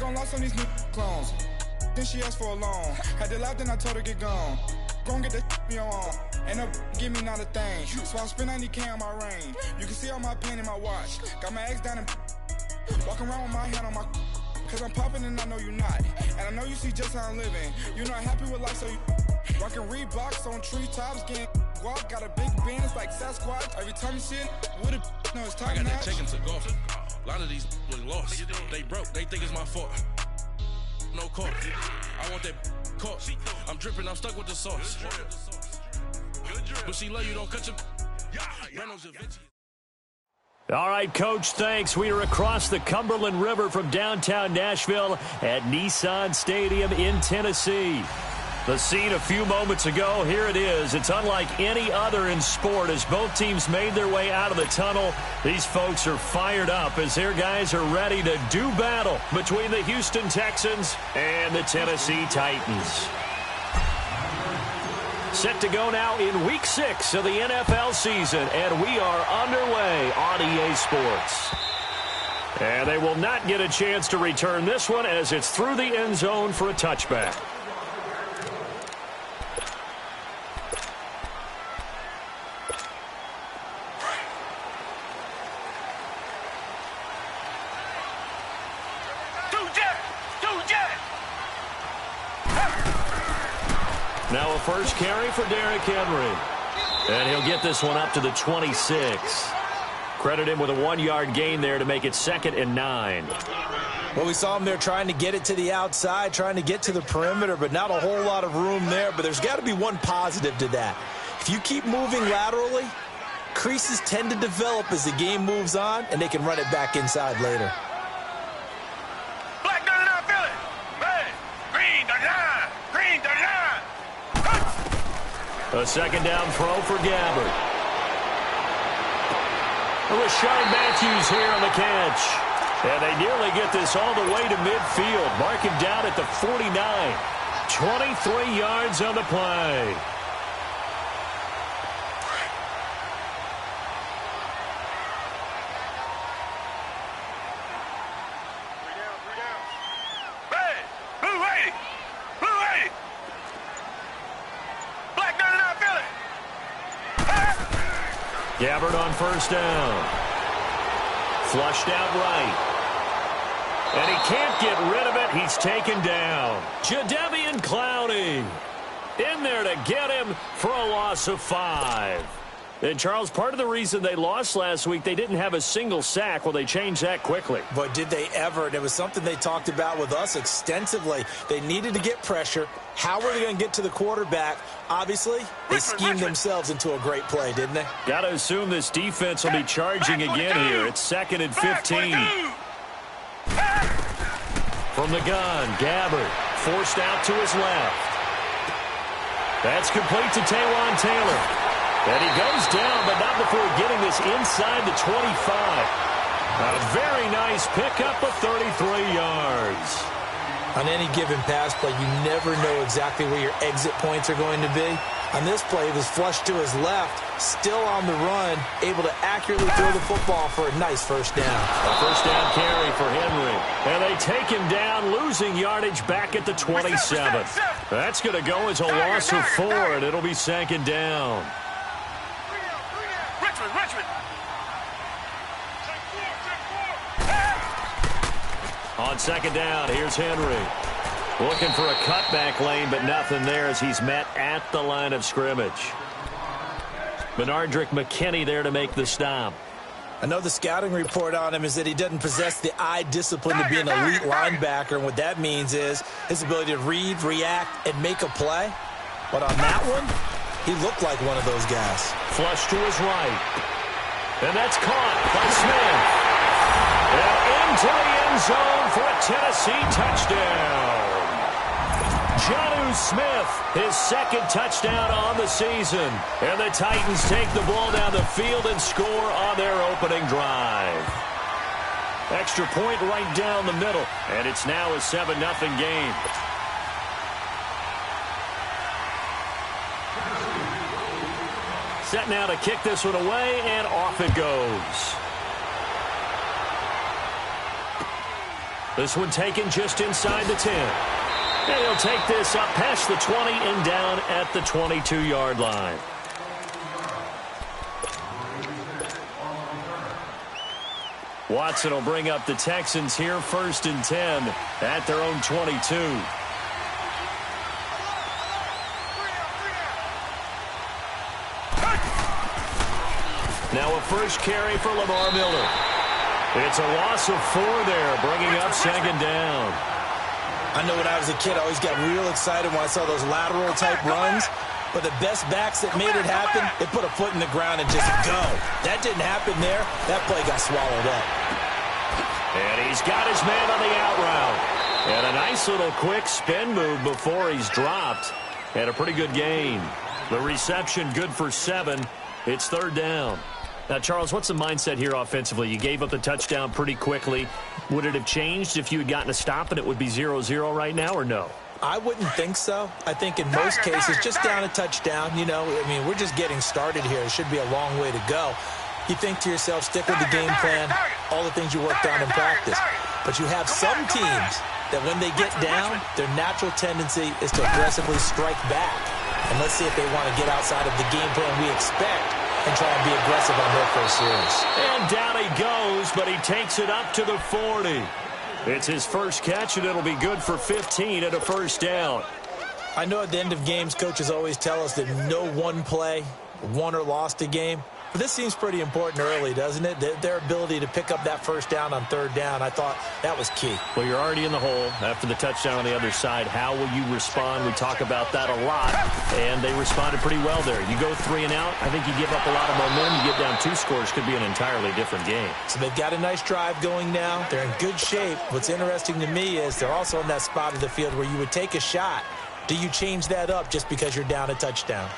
gon' lost on these new clones. Then she asked for a loan. Had to laugh, then I told her get gone. Gon' get that me on. Ain't no give me not a thing. So I spend 90K on my range. You can see all my pain in my watch. Got my ex down and walking around with my hand on my. Cause I'm popping and I know you not. And I know you see just how I'm living. You're not happy with life, so you rockin' Reeboks on treetops, getting guap. Got a big Benz like Sasquatch. Every time you see it, with a no, it's time. I got that chicken to golf. A lot of these was lost. They broke. They think it's my fault. No court. I want that caught. I'm dripping. I'm stuck with the sauce. But she love you. Don't cut your. All right, Coach, thanks. We are across the Cumberland River from downtown Nashville at Nissan Stadium in Tennessee. The scene a few moments ago, here it is. It's unlike any other in sport as both teams made their way out of the tunnel. These folks are fired up as their guys are ready to do battle between the Houston Texans and the Tennessee Titans. Set to go now in Week 6 of the NFL season, and we are underway on EA Sports. And they will not get a chance to return this one as it's through the end zone for a touchback. Now a first carry for Derrick Henry. And he'll get this one up to the 26. Credit him with a 1-yard gain there to make it 2nd and 9. Well, we saw him there trying to get it to the outside, trying to get to the perimeter, but not a whole lot of room there. But there's got to be one positive to that. If you keep moving laterally, creases tend to develop as the game moves on, and they can run it back inside later. A second down throw for Gabbard. Rashard Matthews here on the catch. And they nearly get this all the way to midfield. Mark him down at the 49. 23 yards on the play. Gabbard on first down. Flushed out right. And he can't get rid of it. He's taken down. Jadeveon Clowney in there to get him for a loss of 5. And, Charles, part of the reason they lost last week, they didn't have a single sack. Well, they changed that quickly. But did they ever? And it was something they talked about with us extensively. They needed to get pressure. How were they going to get to the quarterback? Obviously, they schemed themselves into a great play, didn't they? Got to assume this defense will be charging again here. It's 2nd and 15. From the gun, Gabbard forced out to his left. That's complete to Taywan Taylor. And he goes down, but not before getting this inside the 25. A very nice pickup of 33 yards. On any given pass play, you never know exactly where your exit points are going to be. On this play, it was flushed to his left, still on the run, able to accurately throw the football for a nice first down. A first down carry for Henry. And they take him down, losing yardage back at the 27. That's going to go as a loss of 4, and it'll be 2nd down. On 2nd down, here's Henry. Looking for a cutback lane, but nothing there as he's met at the line of scrimmage. Benardrick McKinney there to make the stop. I know the scouting report on him is that he doesn't possess the eye discipline to be an elite linebacker, and what that means is his ability to read, react, and make a play. But on that one, he looked like one of those guys. Flush to his right. And that's caught by Smith. And into the end zone for a Tennessee touchdown. Jonnu Smith, his 2nd touchdown on the season. And the Titans take the ball down the field and score on their opening drive. Extra point right down the middle. And it's now a 7-0 game. Set now to kick this one away, and off it goes. This one taken just inside the 10. And he'll take this up past the 20 and down at the 22-yard line. Watson will bring up the Texans here, 1st and 10 at their own 22. Now a first carry for Lamar Miller. It's a loss of 4 there, bringing up 2nd down. I know when I was a kid, I always got real excited when I saw those lateral-type runs. But the best backs that made it happen, they put a foot in the ground and just go. That didn't happen there. That play got swallowed up. And he's got his man on the out route. And a nice little quick spin move before he's dropped. And a pretty good gain. The reception good for 7. It's 3rd down. Now, Charles, what's the mindset here offensively? You gave up the touchdown pretty quickly. Would it have changed if you had gotten a stop and it would be 0-0 right now, or no? I wouldn't think so. I think in most cases, just down a touchdown, you know, I mean, we're just getting started here. It should be a long way to go. You think to yourself, stick with the game plan, all the things you worked on in practice. But you have some teams that when they get down, their natural tendency is to aggressively strike back. And let's see if they want to get outside of the game plan we expect and try and be aggressive on their first series. And down he goes, but he takes it up to the 40. It's his first catch, and it'll be good for 15 at a 1st down. I know at the end of games, coaches always tell us that no one play won or lost a game. But this seems pretty important early, doesn't it? Their ability to pick up that 1st down on 3rd down, I thought that was key. Well, you're already in the hole after the touchdown on the other side. How will you respond? We talk about that a lot, and they responded pretty well there. You go 3 and out, I think you give up a lot of momentum. You get down 2 scores, could be an entirely different game. So they've got a nice drive going now. They're in good shape. What's interesting to me is they're also in that spot of the field where you would take a shot. Do you change that up just because you're down a touchdown?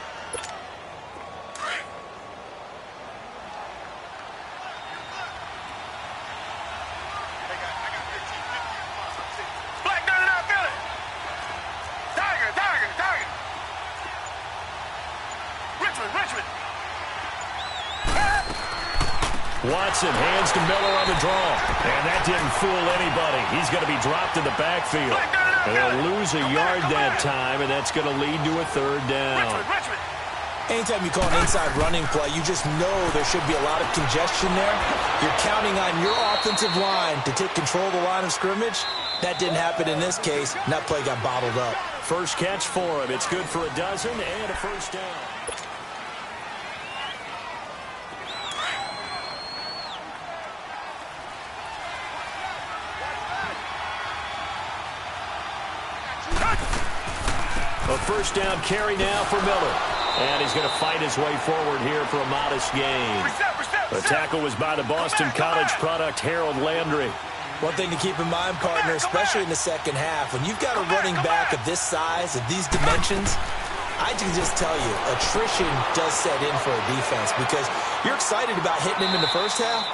Watson hands to Miller on the draw. And that didn't fool anybody. He's going to be dropped in the backfield. And they'll lose a yard that time, and that's going to lead to a 3rd down. Anytime you call an inside running play, you just know there should be a lot of congestion there. You're counting on your offensive line to take control of the line of scrimmage. That didn't happen in this case, and that play got bottled up. First catch for him. It's good for a dozen and a 1st down. A 1st down carry now for Miller. And he's going to fight his way forward here for a modest gain. The tackle was by the Boston College product, Harold Landry. One thing to keep in mind, partner, especially in the second half, when you've got a running back of this size, of these dimensions, I can just tell you, attrition does set in for a defense because you're excited about hitting him in the first half.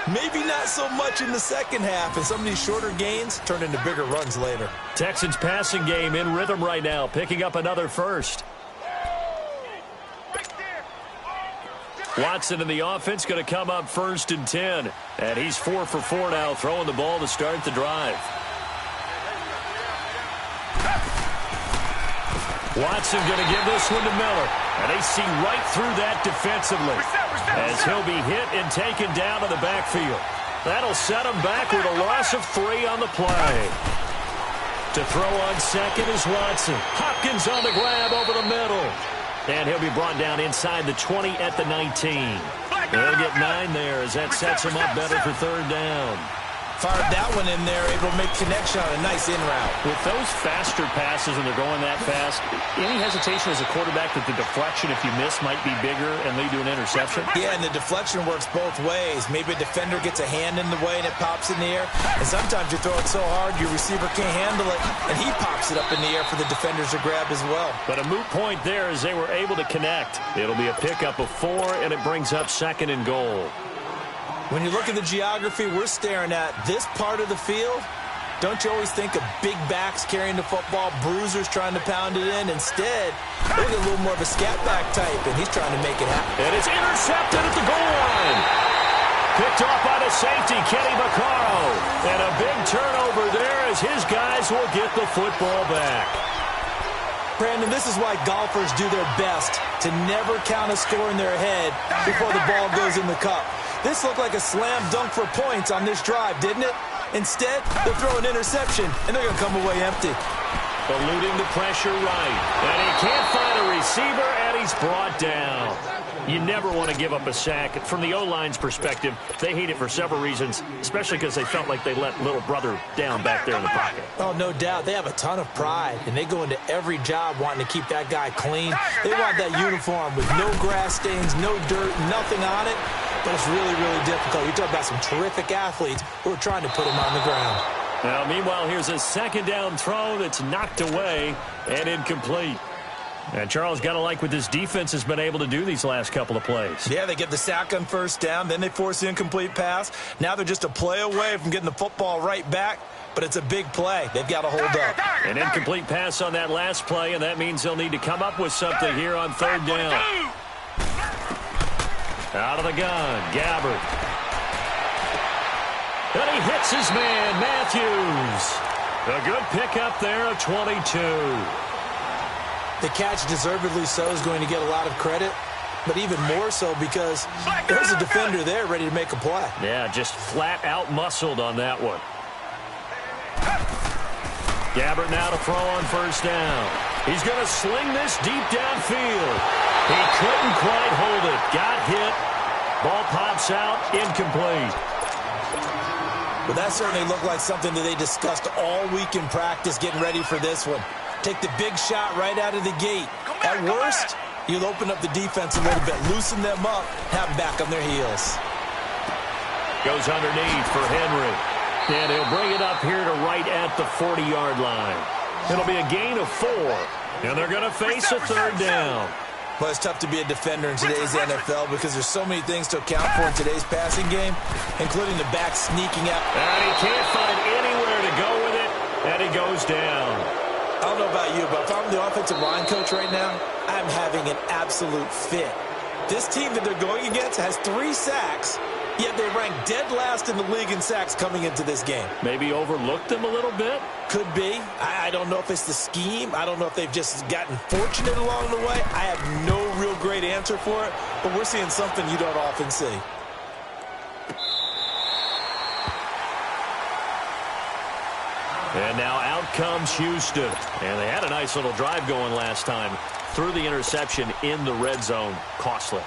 Maybe not so much in the second half, and some of these shorter gains turn into bigger runs later. Texans passing game in rhythm right now, picking up another first. Watson in the offense going to come up 1st and 10. And he's 4 for 4 now, throwing the ball to start the drive. Watson going to give this one to Miller. And they see right through that defensively as he'll be hit and taken down to the backfield. That'll set him back with a loss of 3 on the play. To throw on second is Watson. Hopkins on the grab over the middle. And he'll be brought down inside the 20 at the 19. They'll get 9 there as that sets him up better for 3rd down. Fired that one in there, able to make connection on a nice in route. With those faster passes and they're going that fast, any hesitation as a quarterback that the deflection, if you miss, might be bigger and lead to an interception? Yeah, and the deflection works both ways. Maybe a defender gets a hand in the way and it pops in the air. And sometimes you throw it so hard your receiver can't handle it, and he pops it up in the air for the defenders to grab as well. But a moot point there as they were able to connect. It'll be a pickup of 4, and it brings up 2nd and goal. When you look at the geography we're staring at, this part of the field, don't you always think of big backs carrying the football, bruisers trying to pound it in? Instead, look at a little more of a scat back type, and he's trying to make it happen. And it's intercepted at the goal line. Picked off by the safety, Kenny Vaccaro. And a big turnover there as his guys will get the football back. Brandon, this is why golfers do their best to never count a score in their head before the ball goes in the cup. This looked like a slam dunk for points on this drive, didn't it? Instead, they'll throw an interception, and they're going to come away empty. Eluding the pressure right. And he can't find a receiver, and he's brought down. You never want to give up a sack. From the O-line's perspective, they hate it for several reasons, especially because they felt like they let little brother down back there in the pocket. Oh, no doubt. They have a ton of pride, and they go into every job wanting to keep that guy clean. They want that uniform with no grass stains, no dirt, nothing on it. But it's really, really difficult. You're talking about some terrific athletes who are trying to put him on the ground. Now, meanwhile, here's a second down throw that's knocked away and incomplete. And Charles, got to like what this defense has been able to do these last couple of plays. Yeah, they get the sack on first down, then they force the incomplete pass. Now they're just a play away from getting the football right back, but it's a big play. They've got to hold up. An incomplete pass on that last play, and that means they'll need to come up with something here on third down. Out of the gun, Gabbard. And he hits his man, Matthews. A good pickup there of 22. The catch, deservedly so, is going to get a lot of credit, but even more so because there's a defender there ready to make a play. Yeah, just flat out muscled on that one. Gabbard now to throw on first down. He's going to sling this deep downfield. He couldn't quite hold it. Got hit. Ball pops out. Incomplete. Well, that certainly looked like something that they discussed all week in practice getting ready for this one. Take the big shot right out of the gate. At worst, you'll open up the defense a little bit, loosen them up, have them back on their heels. Goes underneath for Henry. And he'll bring it up here to right at the 40-yard line. It'll be a gain of 4. And they're going to face a third down. Well, it's tough to be a defender in today's NFL because there's so many things to account for in today's passing game, including the back sneaking out. And he can't find anywhere to go with it, and he goes down. I don't know about you, but if I'm the offensive line coach right now, I'm having an absolute fit. This team that they're going against has 3 sacks, yet they rank dead last in the league in sacks coming into this game. Maybe overlooked them a little bit? Could be. I don't know if it's the scheme. I don't know if they've just gotten fortunate along the way. I have no real great answer for it, but we're seeing something you don't often see. And now out comes Houston. And they had a nice little drive going last time. Threw the interception in the red zone. Costly.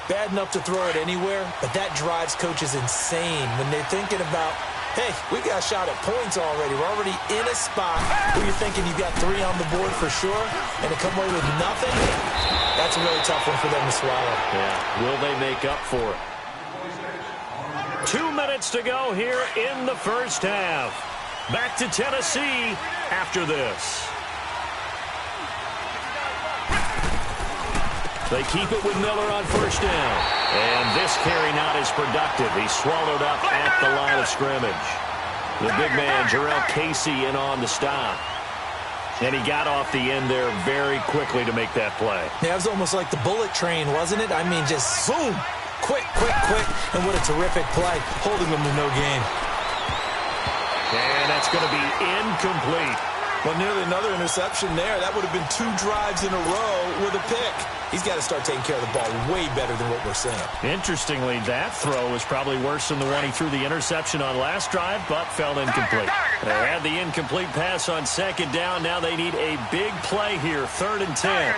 Bad enough to throw it anywhere, but that drives coaches insane when they're thinking about, hey, we got a shot at points already. We're already in a spot where you're thinking you've got 3 on the board for sure, and to come away with nothing, that's a really tough one for them to swallow. Yeah, will they make up for it? 2 minutes to go here in the first half. Back to Tennessee after this. They keep it with Miller on first down. And this carry not as productive. He's swallowed up at the line of scrimmage. The big man, Jarrell Casey, in on the stop. And he got off the end there very quickly to make that play. Yeah, it was almost like the bullet train, wasn't it? I mean, just boom, quick, quick, quick. And what a terrific play, holding them to no gain. And that's going to be incomplete. Well, nearly another interception there. That would have been 2 drives in a row with a pick. He's got to start taking care of the ball way better than what we're seeing. Interestingly, that throw was probably worse than the one he threw the interception on last drive, but fell incomplete. They had the incomplete pass on second down. Now they need a big play here, 3rd and 10.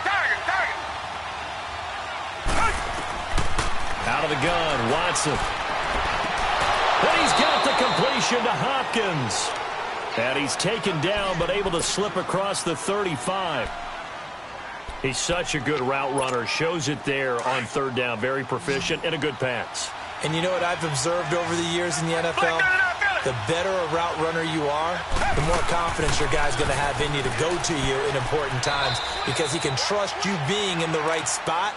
Out of the gun, Watson. And he's got the completion to Hopkins. And he's taken down, but able to slip across the 35. He's such a good route runner. Shows it there on third down. Very proficient and a good pass. And you know what I've observed over the years in the NFL? The better a route runner you are, the more confidence your guy's going to have in you to go to you in important times because he can trust you being in the right spot,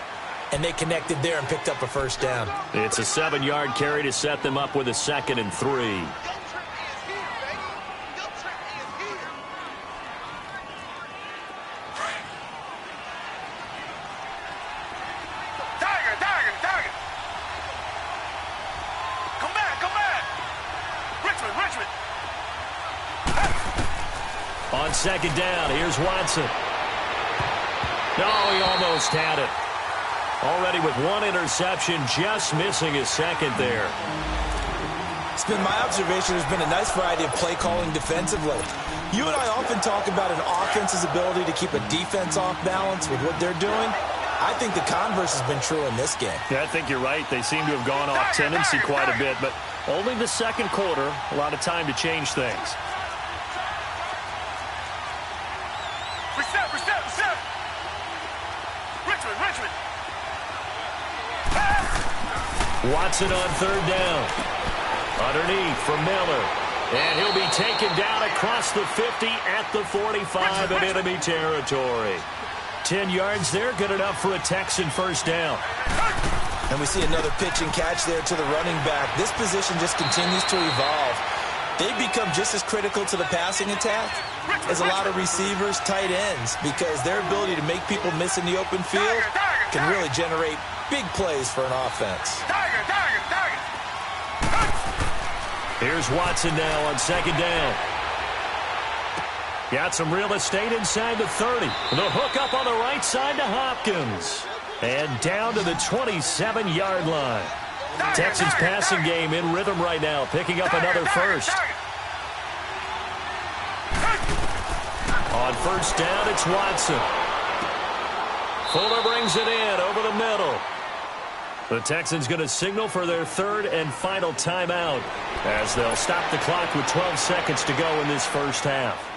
and they connected there and picked up a first down. It's a 7-yard carry to set them up with a 2nd and 3. on second down. Here's Watson. No, he almost had it. Already with one interception, just missing his second there. It's been my observation there's been a nice variety of play calling defensively. You and I often talk about an offense's ability to keep a defense off balance with what they're doing. I think the converse has been true in this game. Yeah, I think you're right. They seem to have gone off tendency quite a bit, but only the second quarter, a lot of time to change things. Reset. Richmond. Watson on third down. Underneath from Miller. And he'll be taken down across the 50 at the 45 in enemy territory. 10 yards there, good enough for a Texan first down. And we see another pitch and catch there to the running back. This position just continues to evolve. They become just as critical to the passing attack as a lot of receivers, tight ends, because their ability to make people miss in the open field can really generate big plays for an offense. Here's Watson now on second down. Got some real estate inside the 30. The hook up on the right side to Hopkins. And down to the 27-yard line. Texans passing game in rhythm right now, picking up another first. On first down, it's Watson. Fuller brings it in over the middle. The Texans going to signal for their third and final timeout as they'll stop the clock with 12 seconds to go in this first half.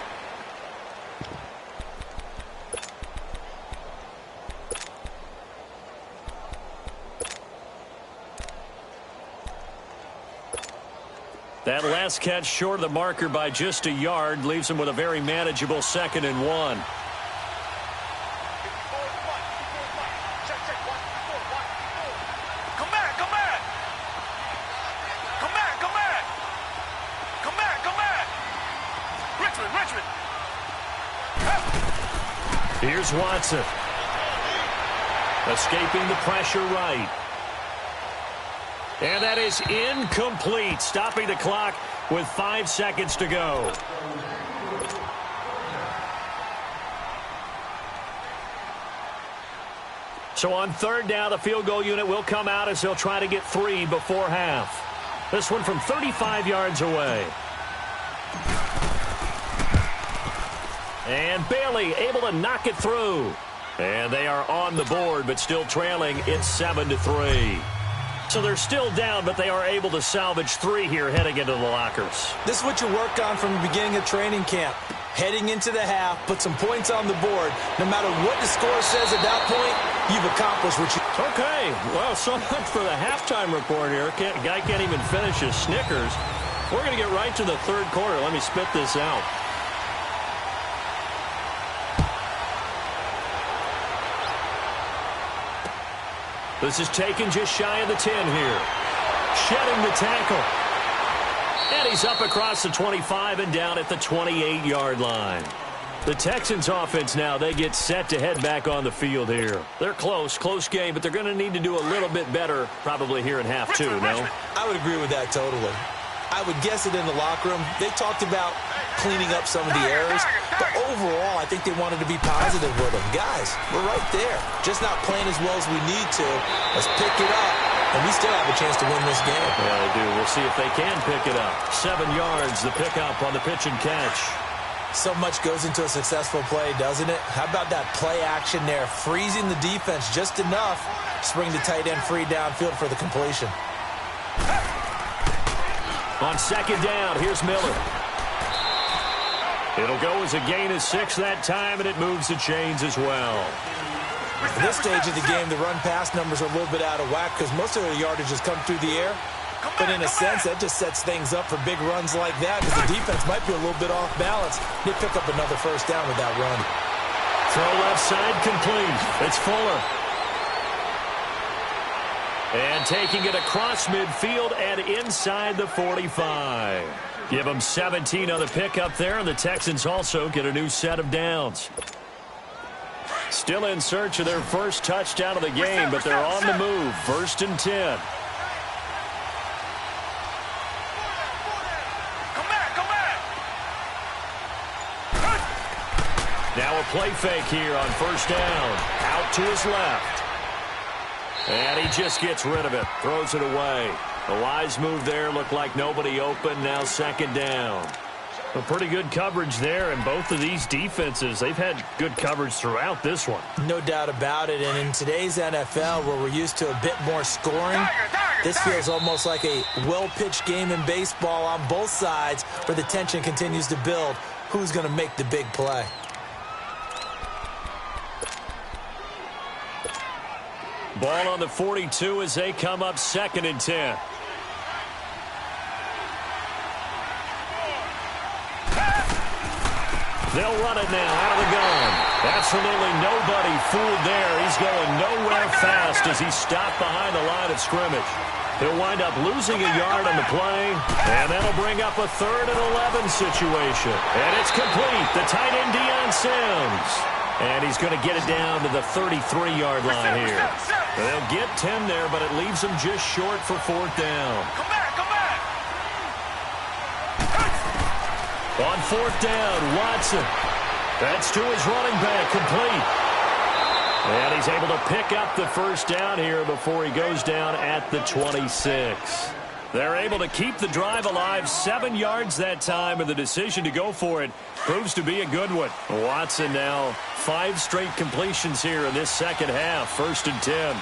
That last catch short of the marker by just a yard leaves him with a very manageable 2nd and 1. Richmond. Here's Watson. Escaping the pressure right. And that is incomplete, stopping the clock with 5 seconds to go. So on third down, the field goal unit will come out as they'll try to get 3 before half. This one from 35 yards away. And Bailey able to knock it through. And they are on the board, but still trailing. It's 7-3. So they're still down, but they are able to salvage 3 here heading into the lockers. This is what you worked on from the beginning of training camp. Heading into the half, put some points on the board. No matter what the score says at that point, you've accomplished what you... Okay, well, so much for the halftime report here. Guy can't even finish his Snickers. We're going to get right to the third quarter. Let me spit this out. This is taken just shy of the 10 here. Shedding the tackle. And he's up across the 25 and down at the 28-yard line. The Texans offense now, they get set to head back on the field here. They're close game, but they're going to need to do a little bit better probably here in half 2, no? I would agree with that totally. I would guess it in the locker room. They talked about cleaning up some of the errors, but overall, I think they wanted to be positive with them. Guys, we're right there. Just not playing as well as we need to. Let's pick it up, and we still have a chance to win this game. Yeah, they do. We'll see if they can pick it up. 7 yards, the pickup on the pitch and catch. So much goes into a successful play, doesn't it? How about that play action there, freezing the defense just enough to bring the tight end free downfield for the completion. On second down, here's Miller. It'll go as a gain of 6 that time, and it moves the chains as well. At this stage of the game, the run-pass numbers are a little bit out of whack because most of their yardage has come through the air. But in a sense, that just sets things up for big runs like that because the defense might be a little bit off balance. They pick up another first down with that run. Throw left side complete. It's Fuller. And taking it across midfield and inside the 45. Give them 17 on the pickup there, and the Texans also get a new set of downs. Still in search of their first touchdown of the game, but they're on the move. 1st and 10. Now a play fake here on first down. Out to his left. And he just gets rid of it. Throws it away. The wise move there. Looked like nobody open. Now second down. A pretty good coverage there, and both of these defenses, they've had good coverage throughout this one. No doubt about it. And in today's NFL, where we're used to a bit more scoring, this feels almost like a well-pitched game in baseball on both sides where the tension continues to build. Who's going to make the big play? Ball on the 42 as they come up 2nd and 10. They'll run it now out of the gun. Absolutely nobody fooled there. He's going nowhere fast as he's stopped behind the line of scrimmage. He'll wind up losing a yard on the play, and that'll bring up a 3rd and 11 situation. And it's complete. The tight end, Deion Sims. And he's going to get it down to the 33-yard line here. They'll get 10 there, but it leaves them just short for 4th down. Come back. On 4th down, Watson. That's to his running back, complete. And he's able to pick up the first down here before he goes down at the 26. They're able to keep the drive alive, 7 yards that time, and the decision to go for it proves to be a good one. Watson now 5 straight completions here in this second half, 1st and 10.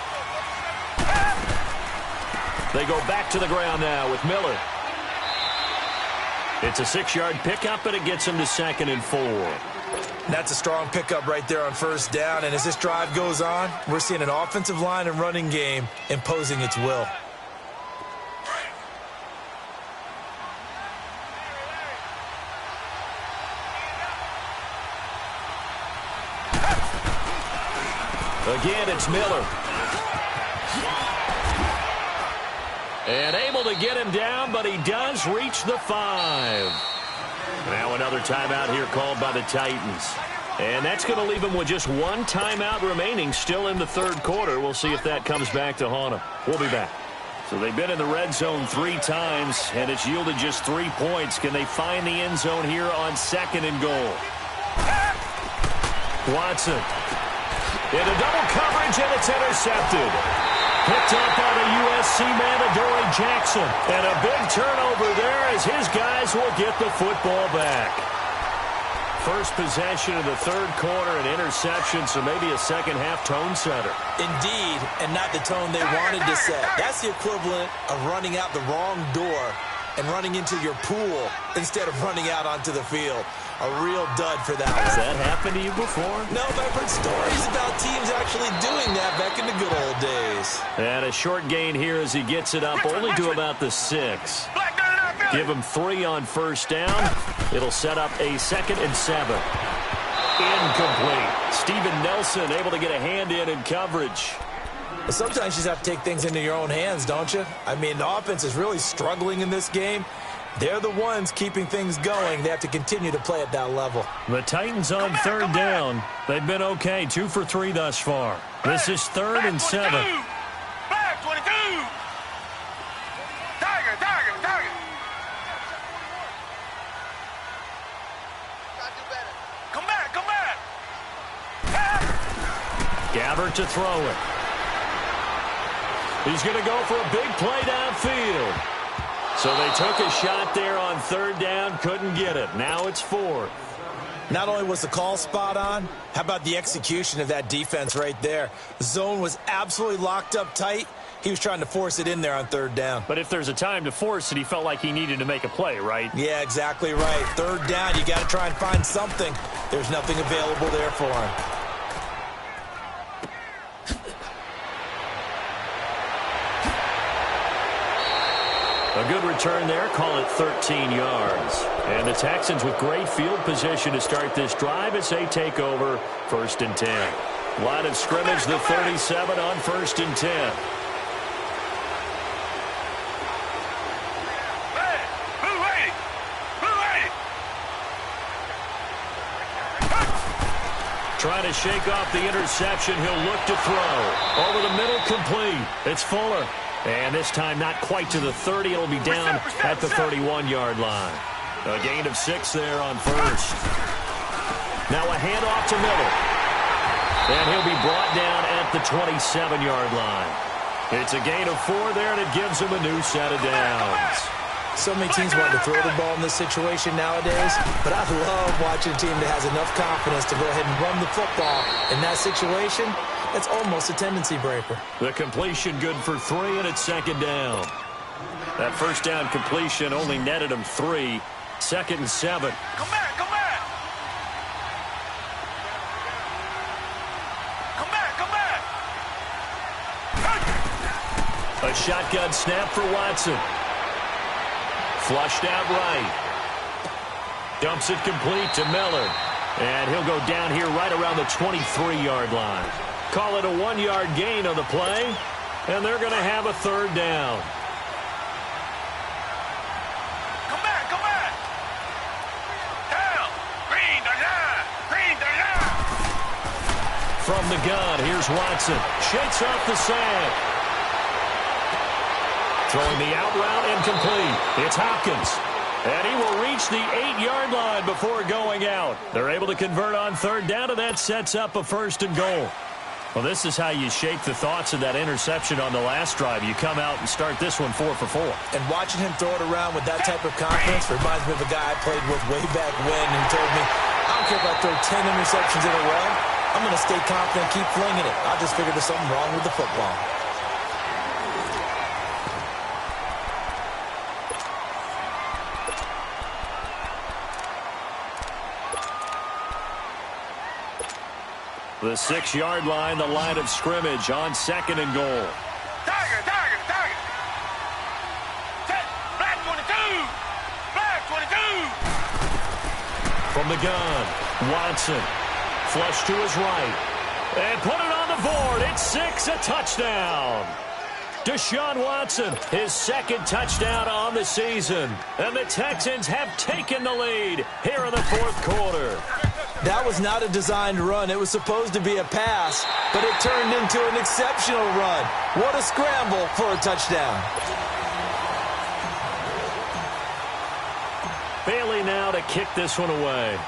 They go back to the ground now with Miller. It's a 6-yard pickup, and it gets him to 2nd and 4. That's a strong pickup right there on first down, and as this drive goes on, we're seeing an offensive line and running game imposing its will. Again, it's Miller. And able to get him down, but he does reach the 5. Now another timeout here called by the Titans. And that's going to leave him with just 1 timeout remaining still in the 3rd quarter. We'll see if that comes back to haunt him. We'll be back. So they've been in the red zone 3 times, and it's yielded just 3 points. Can they find the end zone here on 2nd and goal? Watson. Into double coverage, and it's intercepted. Picked up by the USC man, Adoree Jackson. And a big turnover there as his guys will get the football back. First possession of the 3rd quarter, an interception, so maybe a second-half tone setter. Indeed, and not the tone they wanted to set. That's the equivalent of running out the wrong door and running into your pool instead of running out onto the field. A real dud for that one. Has that happened to you before? No, but I've heard stories about teams actually doing that back in the good old days. And a short gain here as he gets it up only to about the 6. Give him 3 on first down. It'll set up a 2nd and 7. Incomplete. Steven Nelson able to get a hand in coverage. But sometimes you just have to take things into your own hands, don't you? I mean, the offense is really struggling in this game. They're the ones keeping things going. They have to continue to play at that level. The Titans on 3rd down. They've been okay, 2 for 3 thus far. This is 3rd and 7. Back 22. Tiger. Come back. Gabbert to throw it. He's going to go for a big play downfield. So they took a shot there on 3rd down, couldn't get it. Now it's 4th. Not only was the call spot on, how about the execution of that defense right there? The zone was absolutely locked up tight. He was trying to force it in there on 3rd down. But if there's a time to force it, he felt like he needed to make a play, right? Yeah, exactly right. 3rd down, you got to try and find something. There's nothing available there for him. A good return there, call it 13 yards. And the Texans with great field position to start this drive as they take over 1st and 10. Line of scrimmage, the 37 on 1st and 10. Trying to shake off the interception. He'll look to throw. Over the middle, complete. It's Fuller. And this time not quite to the 30. It'll be down at the 31-yard line. A gain of 6 there on 1st. Now a handoff to Miller. And he'll be brought down at the 27-yard line. It's a gain of 4 there, and it gives him a new set of downs. So many teams want to throw the ball in this situation nowadays, but I love watching a team that has enough confidence to go ahead and run the football. In that situation, it's almost a tendency breaker. The completion good for 3, and it's 2nd down. That first down completion only netted him 3. 2nd and 7. Come back, come back. Come back, come back. A shotgun snap for Watson. Flushed out right. Dumps it complete to Miller. And he'll go down here right around the 23-yard line. Call it a 1-yard gain on the play. And they're going to have a 3rd down. Come back, come back. Down. Green the line. Green the line. From the gun, here's Watson. Shakes off the sand. Throwing the out route incomplete. It's Hopkins. And he will reach the 8-yard line before going out. They're able to convert on 3rd down, and that sets up a 1st and goal. Well, this is how you shake the thoughts of that interception on the last drive. You come out and start this one 4 for 4. And watching him throw it around with that type of confidence reminds me of a guy I played with way back when who told me, I don't care if I throw 10 interceptions in a row. I'm going to stay confident and keep flinging it. I just figured there's something wrong with the football. The 6-yard line, the line of scrimmage on 2nd and goal. Tiger, tiger, tiger. Set. Black 22. Black 22. From the gun, Watson. Flush to his right. And put it on the board. It's 6, a touchdown. Deshaun Watson, his 2nd touchdown on the season. And the Texans have taken the lead here in the 4th quarter. That was not a designed run. It was supposed to be a pass, but it turned into an exceptional run. What a scramble for a touchdown. Bailey now to kick this one away.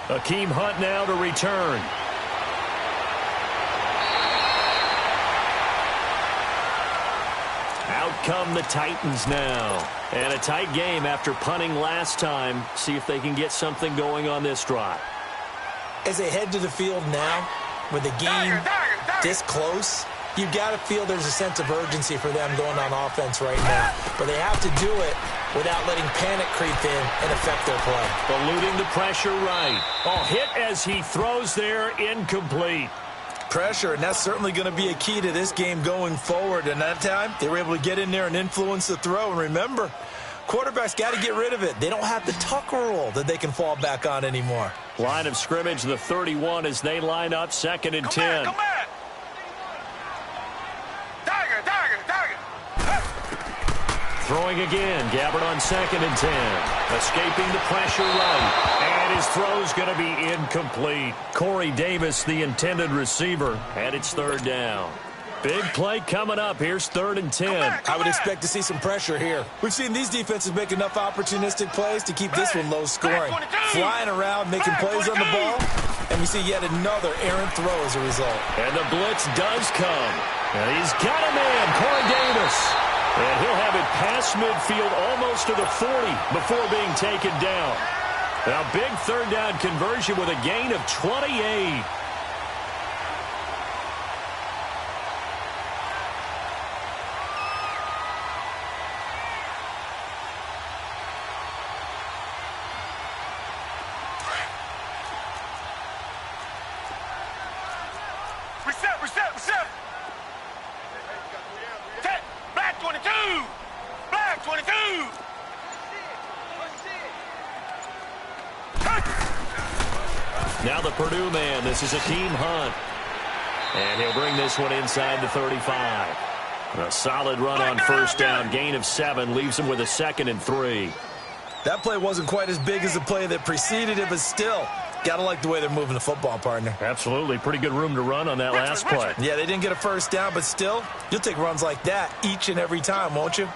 Akeem Hunt now to return. Out come the Titans now. And a tight game after punting last time. See if they can get something going on this drive. As they head to the field now, with the game this close, you've got to feel there's a sense of urgency for them going on offense right now. But they have to do it without letting panic creep in and affect their play. Eluding the pressure right. Oh, hit as he throws there, incomplete. Pressure, and that's certainly going to be a key to this game going forward. And that time, they were able to get in there and influence the throw. And remember, quarterbacks got to get rid of it. They don't have the tuck rule that they can fall back on anymore. Line of scrimmage, the 31, as they line up 2nd and 10. Come back. Tiger, tiger, tiger. Throwing again, Gabbard on 2nd and 10. Escaping the pressure right. And his throw's going to be incomplete. Corey Davis, the intended receiver, and it's 3rd down. Big play coming up. Here's 3rd and 10. I would expect to see some pressure here. We've seen these defenses make enough opportunistic plays to keep this one low scoring. Flying around, making plays on the ball, and we see yet another errant throw as a result. And the blitz does come. And he's got a man, Corey Davis. And he'll have it past midfield almost to the 40 before being taken down. Now, big 3rd down conversion with a gain of 28. Reset. Set. Black 22. Black 22. Now the Purdue man, this is Akeem Hunt. And he'll bring this one inside the 35. A solid run on 1st down, gain of 7, leaves him with a 2nd and 3. That play wasn't quite as big as the play that preceded it, but still, gotta like the way they're moving the football, partner. Absolutely, pretty good room to run on that last play. Yeah, they didn't get a 1st down, but still, you'll take runs like that each and every time, won't you?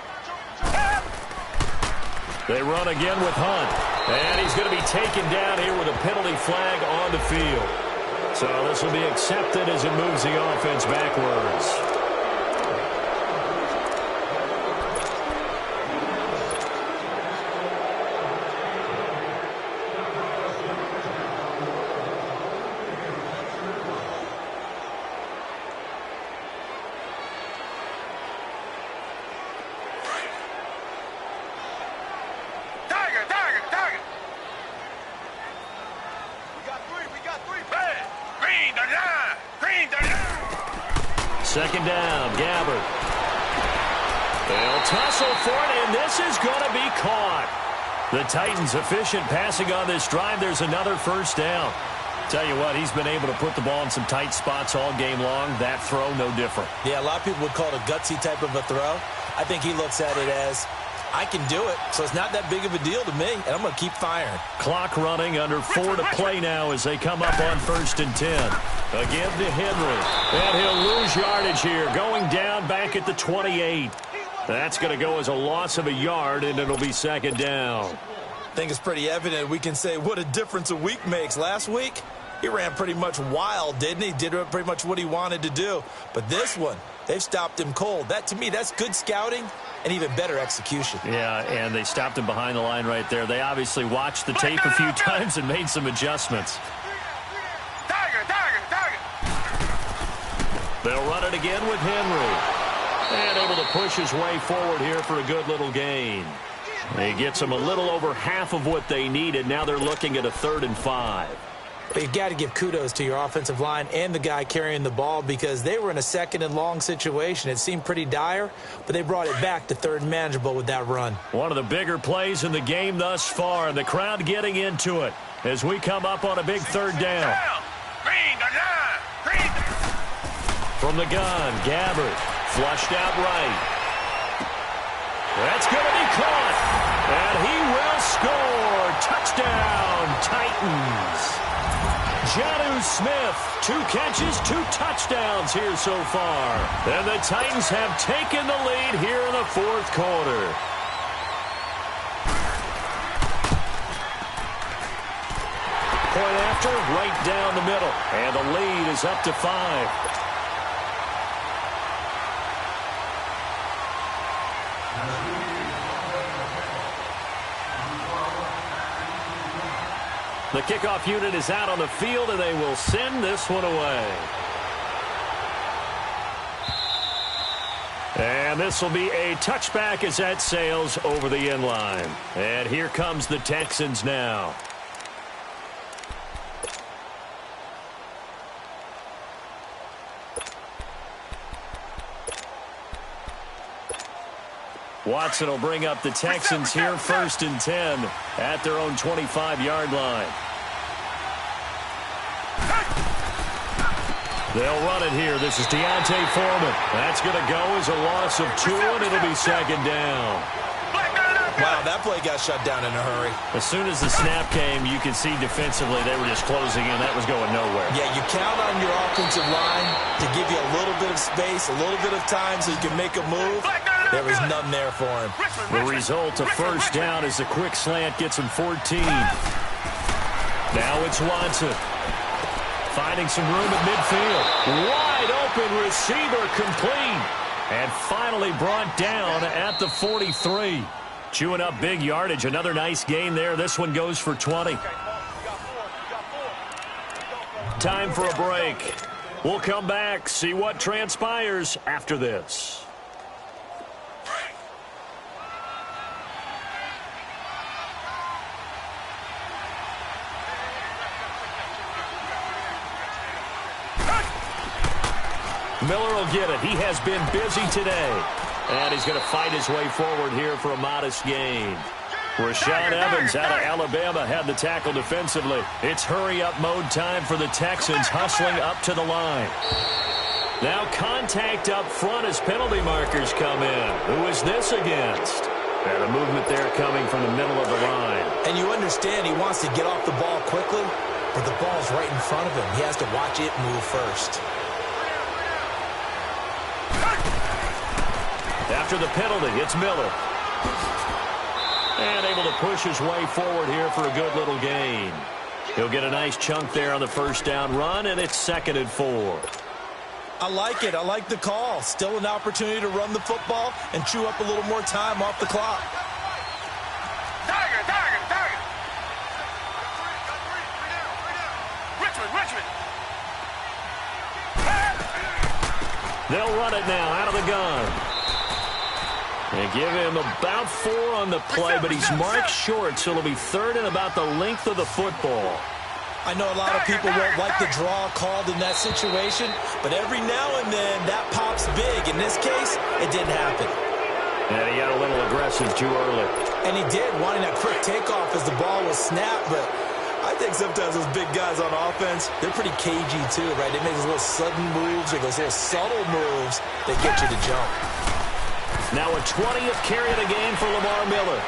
They run again with Hunt. And he's going to be taken down here with a penalty flag on the field. So this will be accepted as it moves the offense backwards. Second down, Gabbard. They'll tussle for it, and this is going to be caught. The Titans efficient passing on this drive. There's another first down. Tell you what, he's been able to put the ball in some tight spots all game long. That throw, no different. Yeah, a lot of people would call it a gutsy type of a throw. I think he looks at it as, I can do it, so it's not that big of a deal to me, and I'm going to keep firing. Clock running, under 4 to play now as they come up on 1st and 10. Again to Henry, and he'll lose yardage here, going down back at the 28. That's going to go as a loss of a yard, and it'll be second down. I think it's pretty evident. We can say what a difference a week makes. Last week, he ran pretty much wild, didn't he? Did pretty much what he wanted to do. But this one, they've stopped him cold. That, to me, that's good scouting and even better execution. Yeah, and they stopped him behind the line right there. They obviously watched the tape a few times and made some adjustments. They'll run it again with Henry. And able to push his way forward here for a good little gain. He gets them a little over half of what they needed. Now they're looking at a 3rd and 5. But you've got to give kudos to your offensive line and the guy carrying the ball because they were in a 2nd and long situation. It seemed pretty dire, but they brought it back to 3rd and manageable with that run. One of the bigger plays in the game thus far, and the crowd getting into it as we come up on a big 3rd down. From the gun, Gabbard, flushed out right. That's going to be caught, and he will score. Touchdown, Titans. Jonnu Smith, 2 catches, 2 touchdowns here so far. And the Titans have taken the lead here in the 4th quarter. Point after, right down the middle. And the lead is up to 5. The kickoff unit is out on the field, and they will send this one away. And this will be a touchback as that sails over the end line. And here comes the Texans now. Watson will bring up the Texans here, 1st and 10 at their own 25-yard line. They'll run it here. This is Deontay Foreman. That's going to go as a loss of 2, and it'll be 2nd down. Wow, that play got shut down in a hurry. As soon as the snap came, you could see defensively they were just closing in. That was going nowhere. Yeah, you count on your offensive line to give you a little bit of space, a little bit of time so you can make a move. There was none there for him. The result, a 1st down as the quick slant gets him 14. Now it's Watson. Finding some room at midfield. Wide open receiver complete. And finally brought down at the 43. Chewing up big yardage. Another nice gain there. This one goes for 20. Time for a break. We'll come back, see what transpires after this. Miller will get it. He has been busy today. And he's going to fight his way forward here for a modest gain. Rashaan Evans out of Alabama had the tackle defensively. It's hurry-up mode time for the Texans, hustling up to the line. Now contact up front as penalty markers come in. Who is this against? And a movement there coming from the middle of the line. And you understand he wants to get off the ball quickly, but the ball's right in front of him. He has to watch it move first. After the penalty, it's Miller. And able to push his way forward here for a good little gain. He'll get a nice chunk there on the first down run, and it's 2nd and 4. I like it. I like the call. Still an opportunity to run the football and chew up a little more time off the clock. Tiger. Richmond. They'll run it now out of the gun. And give him about 4 on the play, but he's marked short, so it'll be 3rd and about the length of the football. I know a lot of people won't like the draw called in that situation, but every now and then that pops big. In this case, it didn't happen. And he got a little aggressive too early. And he did, wanting that quick takeoff as the ball was snapped, but I think sometimes those big guys on offense, they're pretty cagey too, right? They make those little sudden moves or those little subtle moves that get you to jump. Now a 20th carry of the game for Lamar Miller.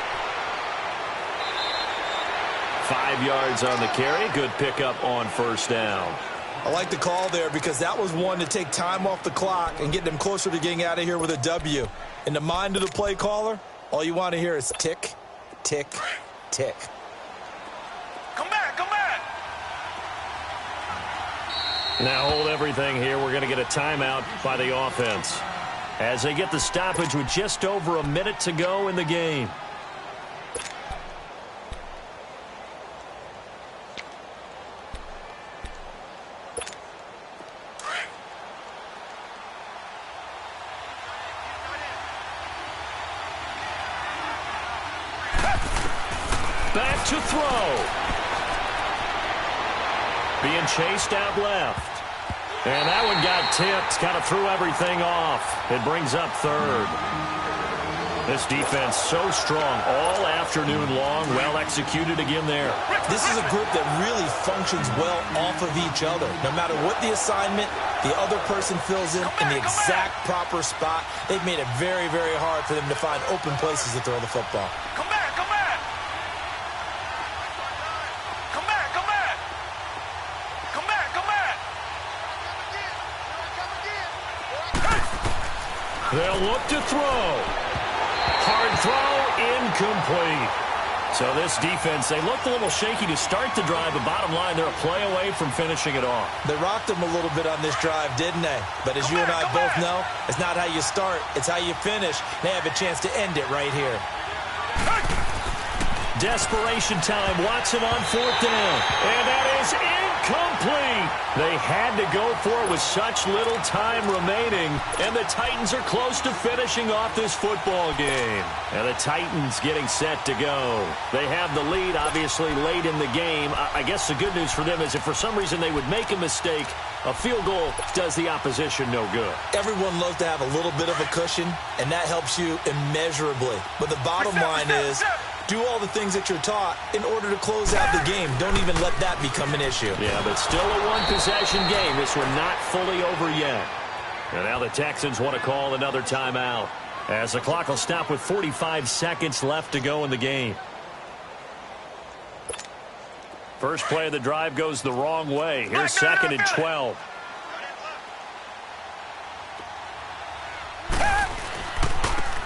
5 yards on the carry. Good pickup on first down. I like the call there because that was one to take time off the clock and get them closer to getting out of here with a W. In the mind of the play caller, all you want to hear is tick, tick, tick. Come back. Now hold everything here. We're going to get a timeout by the offense as they get the stoppage with just over a minute to go in the game. Back to throw. Being chased out left. And that one got tipped. Kind of threw everything off. It brings up 3rd. This defense so strong all afternoon long. Well executed again there. This is a group that really functions well off of each other. No matter what the assignment, the other person fills in the exact proper spot. They've made it very, very hard for them to find open places to throw the football. Come back. They'll look to throw. Hard throw, incomplete. So this defense, they looked a little shaky to start the drive, but bottom line, they're a play away from finishing it off. They rocked them a little bit on this drive, didn't they? But as you and I both know, it's not how you start, it's how you finish. They have a chance to end it right here. Desperation time. Watson on 4th down. And that is incomplete. They had to go for it with such little time remaining. And the Titans are close to finishing off this football game. And the Titans getting set to go. They have the lead, obviously, late in the game. I guess the good news for them is if for some reason they would make a mistake, a field goal does the opposition no good. Everyone loves to have a little bit of a cushion, and that helps you immeasurably. But the bottom line is, do all the things that you're taught in order to close out the game. Don't even let that become an issue. Yeah, but still a one-possession game. This one not fully over yet. And now the Texans want to call another timeout as the clock will stop with 45 seconds left to go in the game. First play of the drive goes the wrong way. Here's 2nd and 12.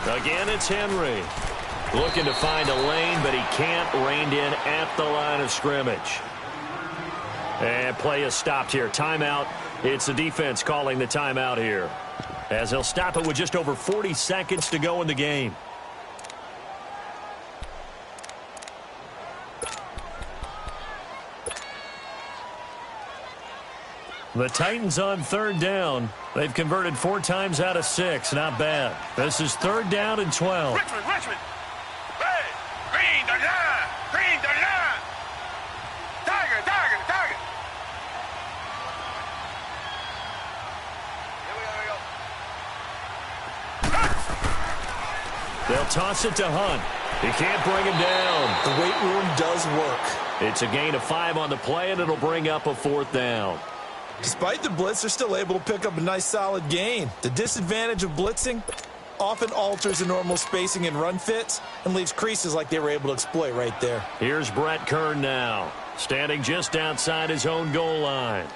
Again, it's Henry. Looking to find a lane, but he can't. Reined in at the line of scrimmage. And play is stopped here. Timeout. It's the defense calling the timeout here, as they'll stop it with just over 40 seconds to go in the game. The Titans on 3rd down. They've converted 4 times out of 6. Not bad. This is 3rd down and 12. Richmond. Hey, green the line. Tiger. They'll toss it to Hunt. He can't bring him down. The weight room does work. It's a gain of 5 on the play, and it'll bring up a 4th down. Despite the blitz, they're still able to pick up a nice solid gain. The disadvantage of blitzing often alters the normal spacing and run fits and leaves creases like they were able to exploit right there. Here's Brett Kern now, standing just outside his own goal line.